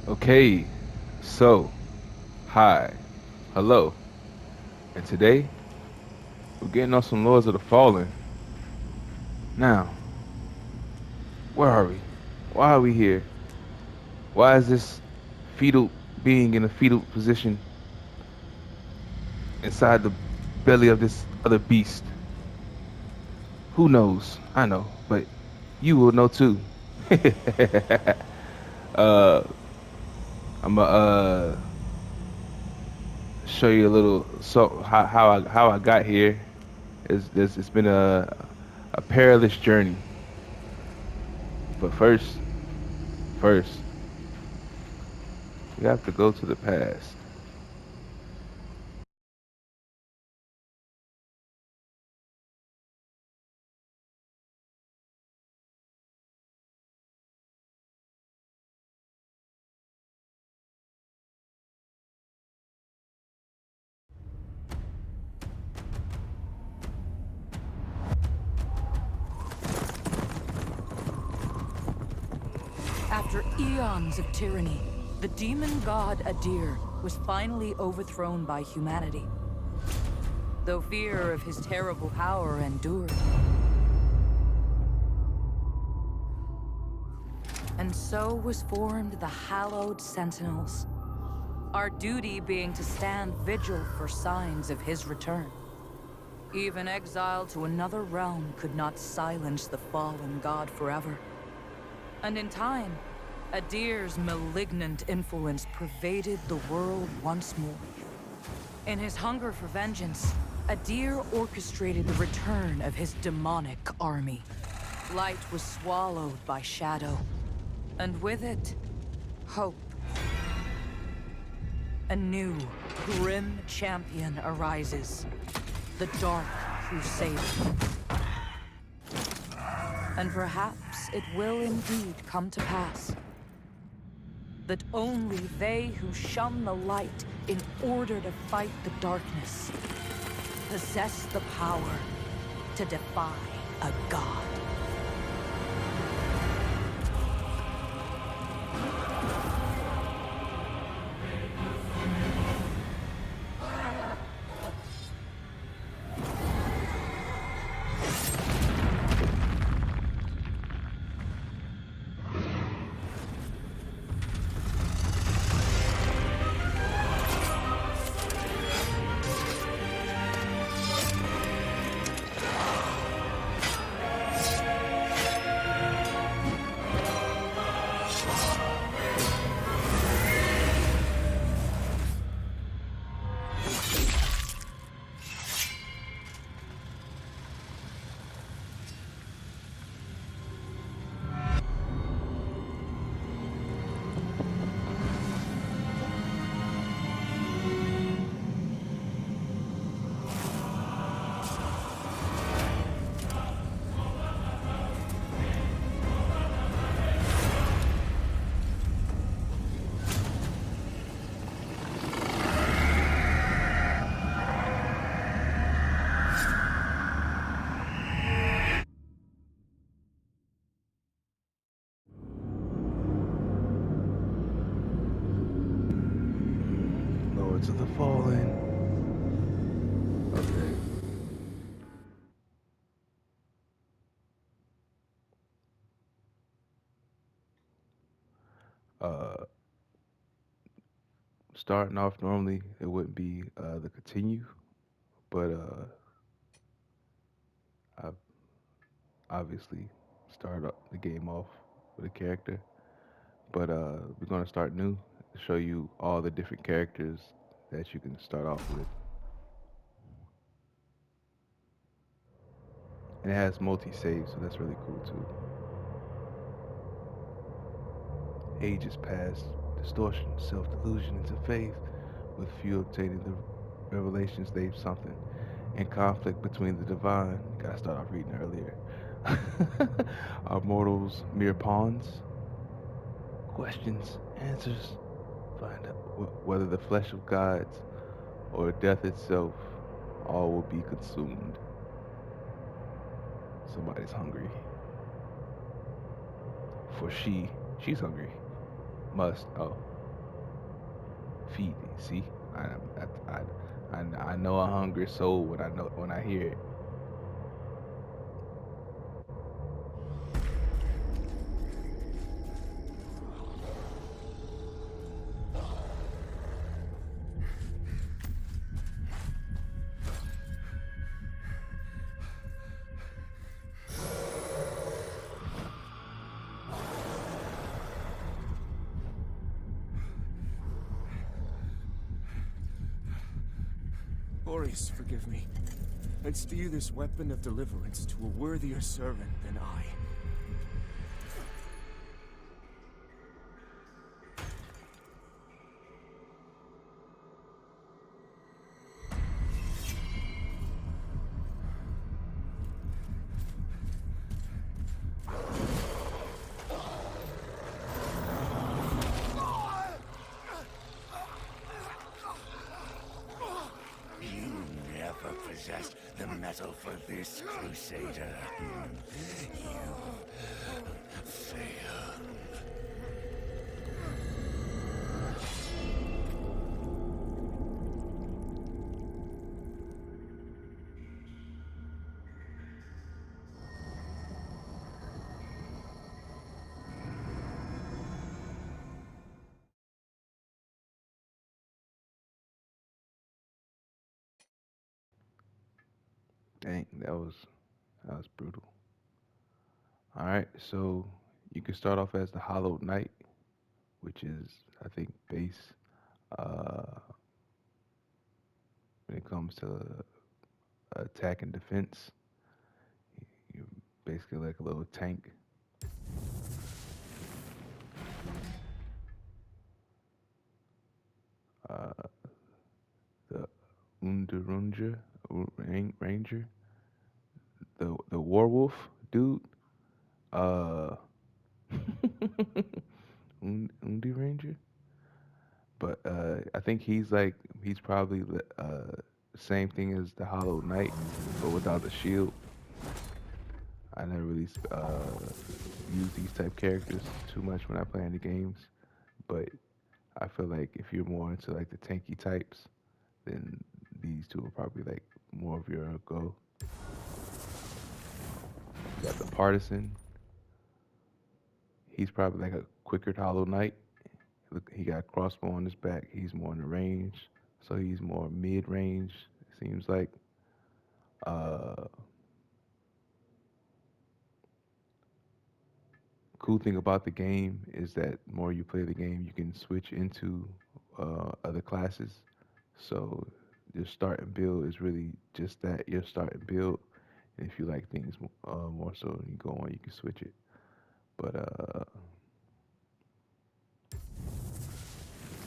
Okay, so, hi, hello, and today we're getting on some Lords of the Fallen. Now, where are we? Why are we here? Why is this fetal being in a fetal position inside the belly of this other beast? Who knows? I know, but you will know too. uh, I'm gonna show you a little so how I got here. It's been a perilous journey. But first, we have to go to the past. After eons of tyranny, the demon god Adir was finally overthrown by humanity. Though fear of his terrible power endured. And so was formed the hallowed sentinels. Our duty being to stand vigil for signs of his return. Even exile to another realm could not silence the fallen god forever. And in time, Adir's malignant influence pervaded the world once more. In his hunger for vengeance, Adir orchestrated the return of his demonic army. Light was swallowed by shadow, and with it, hope. A new, grim champion arises. The Dark Crusader. And perhaps it will indeed come to pass that only they who shun the light in order to fight the darkness possess the power to defy a god. Lords of the Fallen. Okay. Uh, Starting off normally it wouldn't be the continue, but I've obviously started up the game off with a character. But we're gonna start new to show you all the different characters that you can start off with, and it has multi-save, so that's really cool too. Ages pass, distortion, self-delusion into faith, with few obtaining the revelations they've something. In conflict between the divine, gotta start off reading earlier. Are mortals mere pawns? Questions, answers, find out whether the flesh of gods or death itself, all will be consumed. Somebody's hungry. For she's hungry. Must, oh. Feed it. See, I I know a hungry soul when I hear it. Boris, forgive me. And steer this weapon of deliverance to a worthier servant than I. You never possessed the metal for this, Crusader. You fail. Dang, that was brutal. All right, so you can start off as the Hollowed Knight, which is I think base uh, when it comes to attack and defense. You're basically like a little tank. Uh, the Underranger, Ranger, the werewolf dude. Uh, Undi Ranger. But I think he's probably the same thing as the Hollow Knight, but without the shield. I never really use these type characters too much when I play any games, but I feel like if you're more into like the tanky types, then these two are probably like more of your go. You got the Partisan. He's probably like a quicker Hollow Knight. Look, he got a crossbow on his back. He's more in the range, so he's more mid range. It seems like. Uh, cool thing about the game is that the more you play the game, you can switch into other classes. So your starting build is really just that your starting build. And if you like things more so, and you go on, you can switch it. But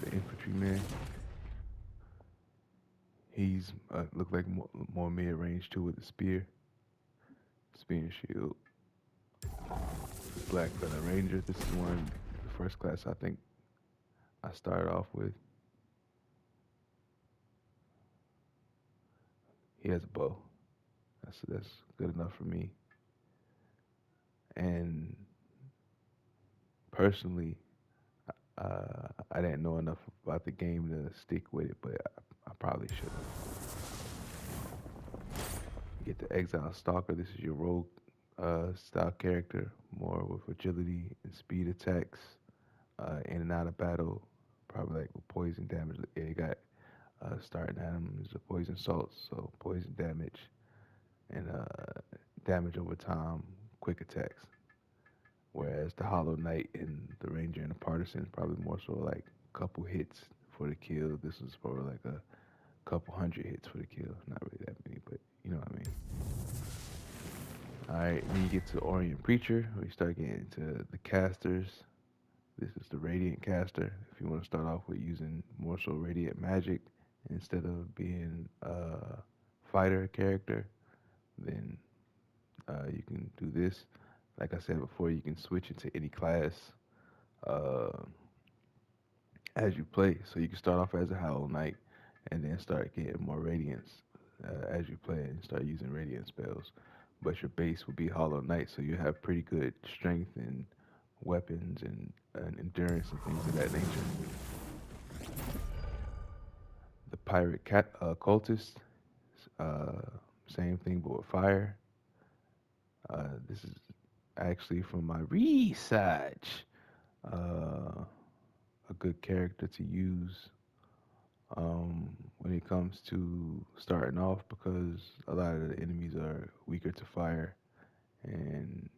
the infantryman, he's look like more mid range too with the spear and shield. Black Feather Ranger. This is one the first class I think I started off with. He has a bow. That's good enough for me. And personally, I didn't know enough about the game to stick with it, but I probably should have. You get the Exile Stalker. This is your rogue style character, more with agility and speed attacks, in and out of battle. Probably like with poison damage. Yeah, you got starting at him is a poison salts, so poison damage and damage over time, quick attacks. Whereas the Hollow Knight and the Ranger and the Partisan is probably more so like a couple hits for the kill. This is probably like a couple hundred hits for the kill. Not really that many, but you know what I mean. All right, then you get to Orient Preacher. We start getting into the casters. This is the Radiant caster. If you want to start off with using more so Radiant magic instead of being a fighter character, then you can do this. Like I said before, you can switch into any class uh, as you play. So you can start off as a Hollow Knight and then start getting more Radiance as you play and start using Radiant spells. But your base will be Hollow Knight, so you have pretty good strength and weapons and endurance and things of that nature. cultist. Uh, Same thing but with fire. This is actually from my research. A good character to use when it comes to starting off because a lot of the enemies are weaker to fire. And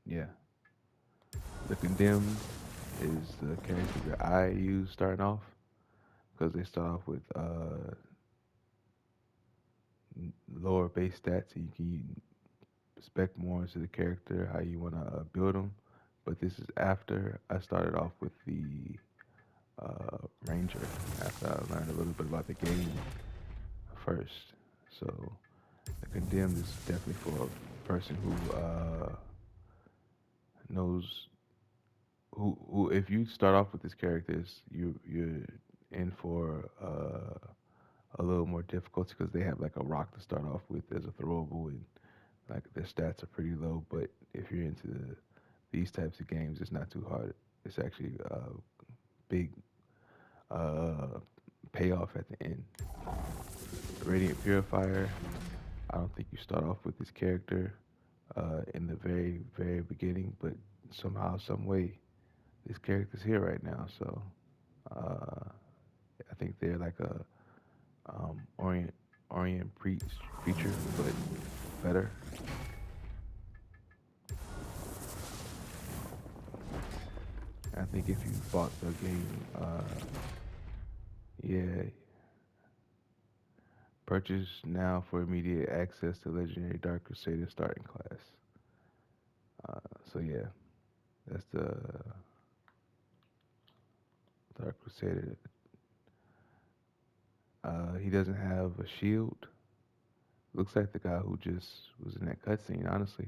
yeah, the Condemned is the character that I use starting off because they start off with lower base stats, and you can spec more into the character, how you want to build them. But this is after I started off with the Ranger, after I learned a little bit about the game first. So the Condemned is definitely for a person who knows who if you start off with these characters, you're in for a little more difficulty because they have like a rock to start off with as a throwable, and like their stats are pretty low. But if you're into these types of games, it's not too hard. It's actually a big uh, payoff at the end. Radiant Purifier. I don't think you start off with this character in the very beginning, but somehow, some way, this character's here right now. So uh, I think they're like a Orient creature, but better. I think if you bought the game, yeah, purchase now for immediate access to Legendary Dark Crusader starting class. So yeah, that's the Dark Crusader. He doesn't have a shield. Looks like the guy who just was in that cutscene, honestly.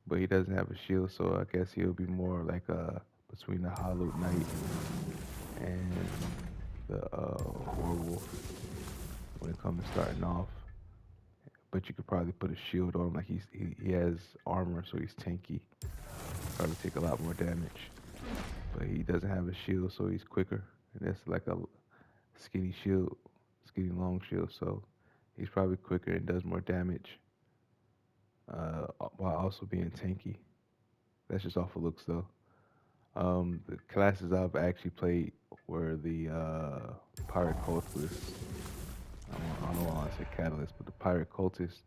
But he doesn't have a shield, so I guess he'll be more like between the Hollowed Knight and the Werewolf when it comes to starting off. But you could probably put a shield on him, like he has armor, so he's tanky. Probably take a lot more damage. But he doesn't have a shield, so he's quicker. And that's like a skinny shield, skinny long shield, so he's probably quicker and does more damage while also being tanky. That's just off of looks though. The classes I've actually played were the pirate cultist. I don't know why I say catalyst, but the pirate cultist,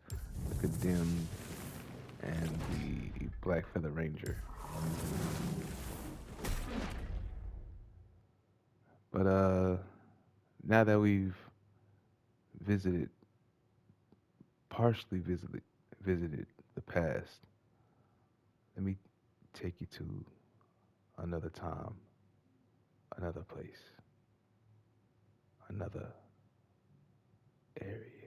the condemned, and the black feather ranger. But now that we've visited, partially visited the past, let me take you to another time, another place, another area.